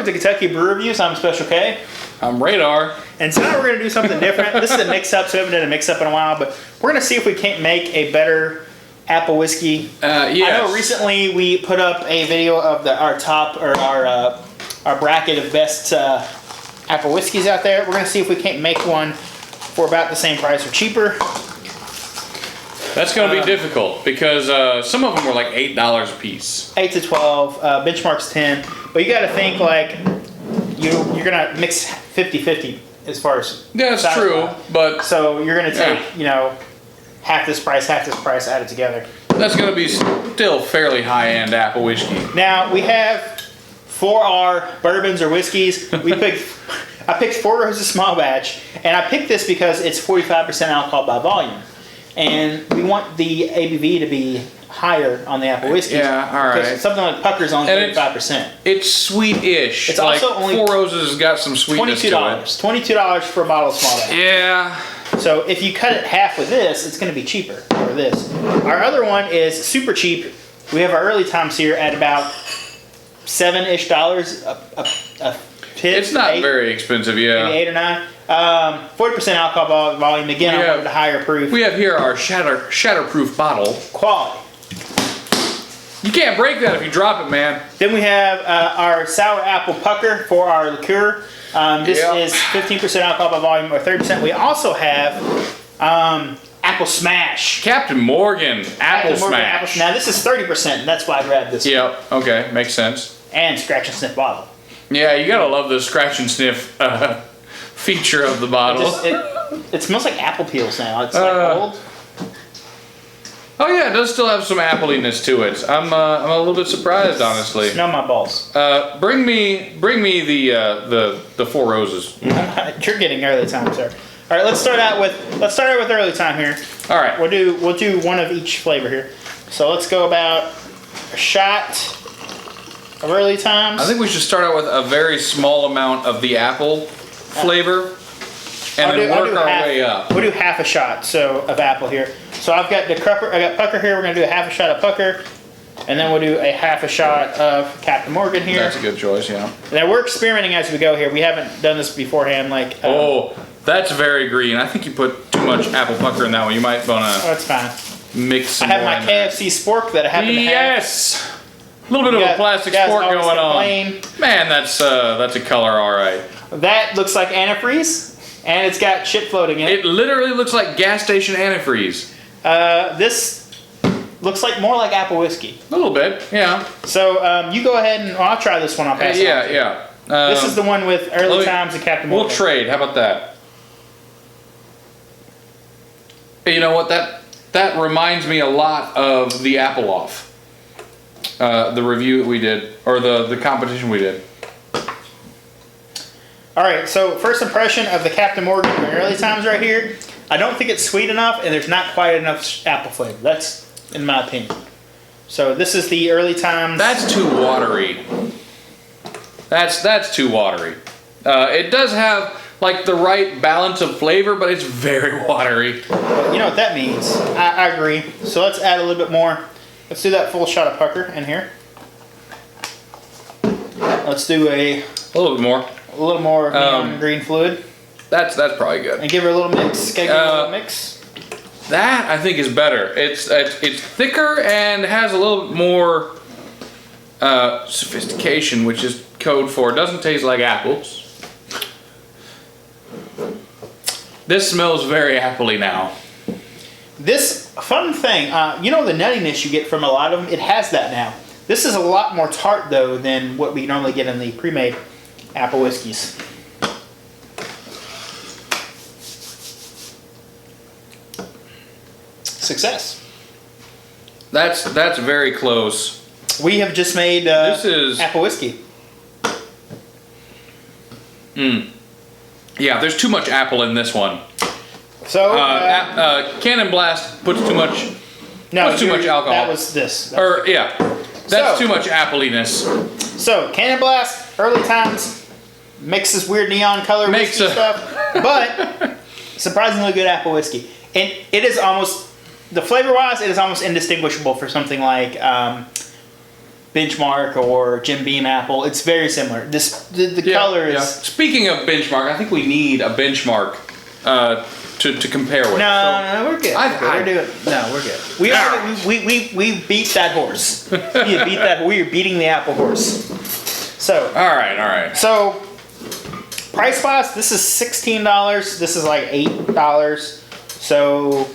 to Kentucky Brew Reviews. I'm Special K. I'm Radar. And tonight we're going to do something different. This is a mix-up, so we haven't done a mix-up in a while, but we're going to see if we can't make a better apple whiskey. Yes. I know recently we put up a video of our bracket of best apple whiskeys out there. We're going to see if we can't make one for about the same price or cheaper. That's going to be difficult because some of them were like $8 a piece. 8 to 12, benchmark's 10. But you got to think like you're going to mix 50-50 as far as yeah, that's true. But so you're going to take half this price, added together. That's going to be still fairly high-end apple whiskey. Now we have for our bourbons or whiskeys, I picked Four Roses small batch, and I picked this because it's 45% alcohol by volume. And we want the ABV to be higher on the apple whiskeys. Yeah, all right. Something like Pucker's only 35%. It's sweet-ish. It's also only Four Roses has got some sweetness to it. $22 for a bottle of small batch. Yeah. So if you cut it half with this, it's going to be cheaper for this. Our other one is super cheap. We have our early times here at about $7-ish a pit. It's not very expensive, yeah. Maybe 8 or 9. 40% alcohol volume. Again, I wanted a higher proof. We have here our shatterproof bottle. Quality. You can't break that if you drop it, man. Then we have our sour apple pucker for our liqueur. This is 15% alcohol by volume or 30%. We also have apple smash. Captain Morgan apple smash. Now this is 30%. And that's why I grabbed this. Yep. Okay, makes sense. And scratch and sniff bottle. Yeah, you gotta love the scratch and sniff feature of the bottle. It smells like apple peels now. It's like old. Oh yeah, it does still have some appliness to it. I'm a little bit surprised, honestly. Smell my balls. Bring me the Four Roses. You're getting early time, sir. All right, let's start out with early time here. All right, we'll do one of each flavor here. So let's go about a shot of early times. I think we should start out with a very small amount of the apple flavor, and then work our way up. We'll do half a shot of apple here. So I've got Pucker here. We're gonna do a half a shot of Pucker, and then we'll do a half a shot of Captain Morgan here. That's a good choice, yeah. Now we're experimenting as we go here. We haven't done this beforehand. Oh, that's very green. I think you put too much apple Pucker in that one. You might wanna. Oh, that's fine. Mix some I have more my KFC spork that I happen to have. Yes. A little bit of a plastic spork going on. Man, that's a color, all right. That looks like antifreeze, and it's got shit floating in it. It literally looks like gas station antifreeze. This looks more like apple whiskey. A little bit, yeah. So you go ahead and I'll try this one. I'll pass it on. Yeah. This is the one with early times and Captain Morgan. We'll trade. How about that? You know what? That reminds me a lot of the Apple Off. The review that we did, or the competition we did. All right, so first impression of the Captain Morgan early times right here. I don't think it's sweet enough, and there's not quite enough apple flavor. That's in my opinion. So this is the early times. That's too watery. That's too watery. It does have like the right balance of flavor, but it's very watery. You know what that means. I agree. So let's add a little bit more. Let's do that full shot of Pucker in here. Let's do a little bit more neon green fluid. That's probably good. And give her a little mix. Give her a little mix. That I think is better. It's thicker and has a little bit more sophistication, which is code for it doesn't taste like apples. This smells very appley now. This fun thing, you know the nuttiness you get from a lot of them. It has that now. This is a lot more tart though than what we normally get in the pre-made apple whiskeys. Success. That's very close. We have just made this is apple whiskey. Yeah, there's too much apple in this one. So Cannon Blast puts too much. Puts too much alcohol. That was this. That's too much appliness. So Cannon Blast, early times, makes this weird neon color whiskey stuff, but surprisingly good apple whiskey. And it is almost, the flavor-wise, it is almost indistinguishable for something like Benchmark or Jim Beam apple. It's very similar. The color is. Yeah. Speaking of Benchmark, I think we need a Benchmark to compare with. No, we're good. We're good. We beat that horse. We are beating the apple horse. So. All right. So, price wise, this is $16. This is like $8. So,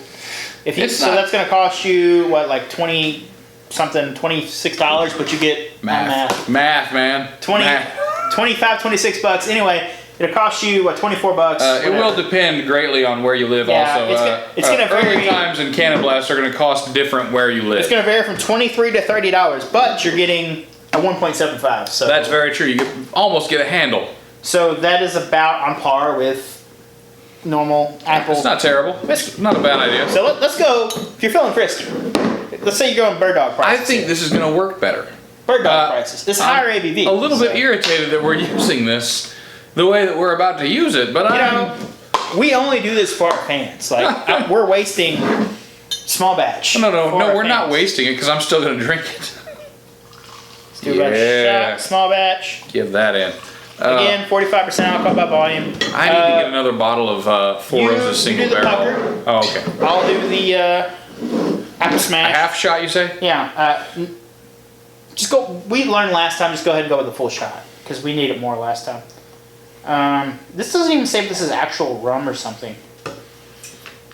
that's going to cost you what, like $26, but you get math, man. 25, 26 bucks. Anyway, it'll cost you what, 24 bucks. It will depend greatly on where you live. Yeah, also, it's gonna vary. Early times in Cannon Blast are going to cost different where you live. It's going to vary from $23 to $30, but you're getting a 1.75. So that's very true. You almost get a handle. So that is about on par with normal apple. It's not terrible. It's not a bad idea. So let's go. If you're feeling frisky, let's say you're going bird dog prices. I think this is going to work better. Bird dog prices. It's higher ABV. A little bit irritated that we're using this the way that we're about to use it, but we only do this for our fans. Like we're wasting small batch. No, we're not wasting it because I'm still going to drink it. Let's do a shot, small batch. Give that in. Again, 45% alcohol by volume. I need to get another bottle of Four Roses single barrel. Pucker. Oh, okay. I'll do the apple smash. A half shot, you say? Yeah. Just go. We learned last time. Just go ahead and go with the full shot because we needed more last time. This doesn't even say if this is actual rum or something.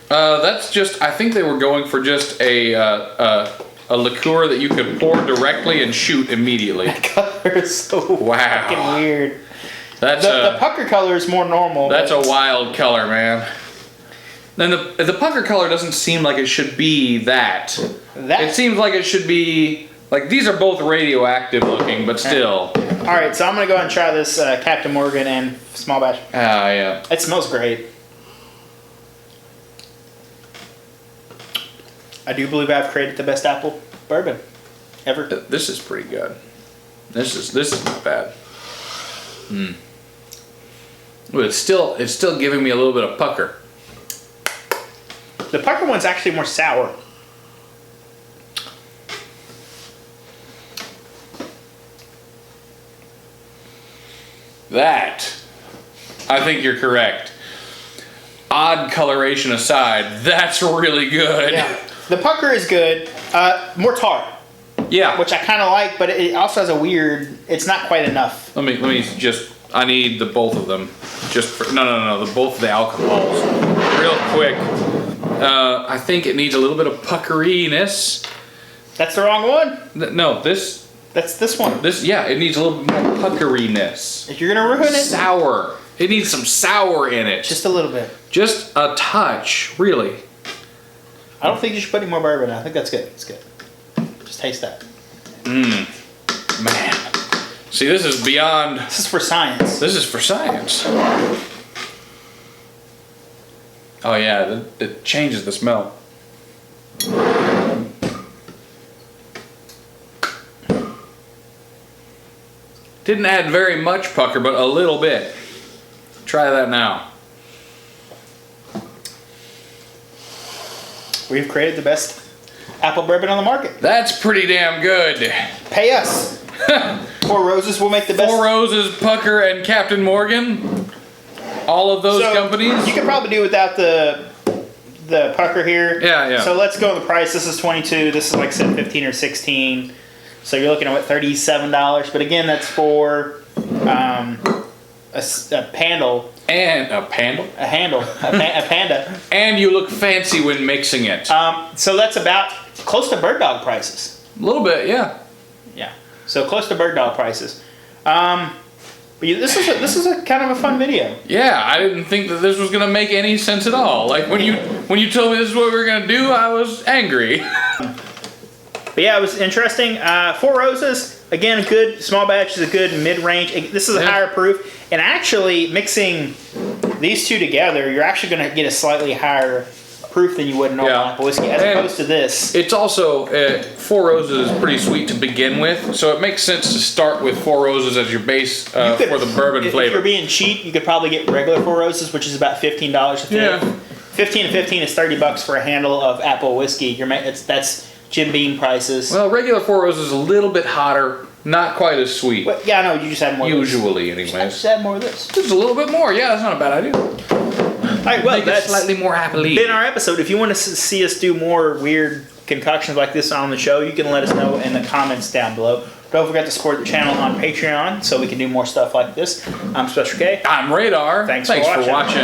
That's just. I think they were going for just a liqueur that you could pour directly and shoot immediately. The color is so fucking weird. That's the pucker color is more normal. That's a wild color, man. Then the pucker color doesn't seem like it should be that. It seems like it should be like these are both radioactive looking, but still. All right, so I'm gonna go ahead and try this Captain Morgan and small batch. Yeah. It smells great. I do believe I've created the best apple bourbon ever. This is pretty good. This is not bad. But it's still giving me a little bit of pucker. The pucker one's actually more sour. That, I think you're correct. Odd coloration aside, that's really good. Yeah. The pucker is good. More tart. Yeah. Which I kind of like, but it also has a weird. It's not quite enough. Let me just. I need the both of them. Just for, no. Both of the alcohols, real quick. I think it needs a little bit of puckeriness. That's the wrong one. No, this. That's this one. It needs a little bit more puckeriness. If you're gonna ruin it, sour. It needs some sour in it. Just a little bit. Just a touch, really. I don't think you should put any more bourbon in. I think that's good. It's good. Just taste that. Man. See, this is beyond. This is for science. This is for science. Oh yeah, it changes the smell. Didn't add very much pucker, but a little bit. Try that now. We've created the best apple bourbon on the market. That's pretty damn good. Pay us. Four Roses will make the best. Four Roses, Pucker, and Captain Morgan. All of those companies. You could probably do without the pucker here. Yeah. So let's go with the price. This is $22. This is like I said, $15 or $16. So you're looking at what, $37. But again, that's for a handle. And a pandal? A handle. A panda. And you look fancy when mixing it. So that's about close to bird dog prices. A little bit, yeah. Yeah. So close to bird dog prices. But this is a kind of a fun video. Yeah, I didn't think that this was gonna make any sense at all. Like when you told me this is what we were gonna do, I was angry. But yeah, it was interesting. Four Roses, again, a good small batch is a good mid-range. This is a higher proof. And actually, mixing these two together, you're actually going to get a slightly higher proof than you would in normal apple whiskey, as opposed to this. It's also, Four Roses is pretty sweet to begin with, so it makes sense to start with Four Roses as your base for the bourbon flavor. If you're being cheap, you could probably get regular Four Roses, which is about $15 a fifth. 15 to 15 is $30 for a handle of apple whiskey. That's Jim Beam prices. Well, regular Four Roses is a little bit hotter, not quite as sweet. But, yeah, I know. You just add more. Usually, of this. anyways. Just add more of this. Just a little bit more. Yeah, that's not a bad idea. All right, well, Make it that's slightly more happily. been our episode. If you want to see us do more weird concoctions like this on the show, you can let us know in the comments down below. Don't forget to support the channel on Patreon so we can do more stuff like this. I'm Special K. I'm Radar. Thanks for for watching.